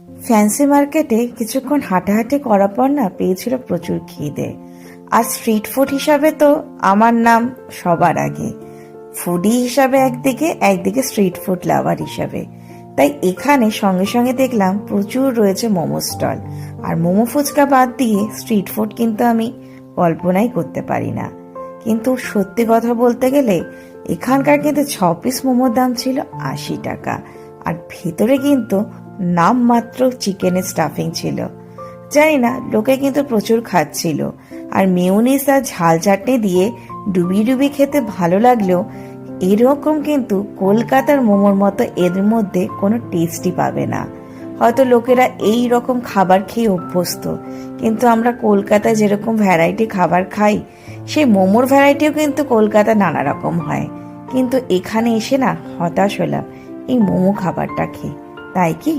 Fancy মার্কেটে কিছুক্ষণ হাঁটাহাঁটি করার পর না পেয়েছিল প্রচুর খিদে। আর স্ট্রিট ফুড হিসাবে তো আমার নাম সবার আগে, ফুডি হিসাবে একদিকে, একদিকে স্ট্রিট ফুড লাভার হিসাবে। তাই এখানে সঙ্গে সঙ্গে দেখলাম প্রচুর রয়েছে মোমো স্টল। আর মোমো ফুচকা বাদ দিয়ে স্ট্রিট ফুড কিন্তু আমি কল্পনাই করতে পারি না। কিন্তু সত্যি কথা বলতে গেলে এখানকার কিন্তু 6 পিস মোমোর দাম ছিল 80 টাকা। আর ভেতরে কিন্তু নামমাত্র চিকেনের স্টাফিং ছিল। জানি না, লোকে কিন্তু প্রচুর খাচ্ছিল। আর মেয়োনিজ আর ঝাল চাটনি দিয়ে ডুবিয়ে ডুবিয়ে খেতে ভালো লাগলেও এরকম কিন্তু কলকাতার মোমোর মতো এর মধ্যে কোনো টেস্টই পাবে না। হয়তো লোকেরা এই রকম খাবার খেয়ে অভ্যস্ত, কিন্তু আমরা কলকাতায় যেরকম ভ্যারাইটি খাবার খাই, সেই মোমোর ভ্যারাইটিও কিন্তু কলকাতায় নানা রকম হয়। কিন্তু এখানে এসে না হতাশ হলাম এই মোমো খাবারটা খেয়ে। তাই কি?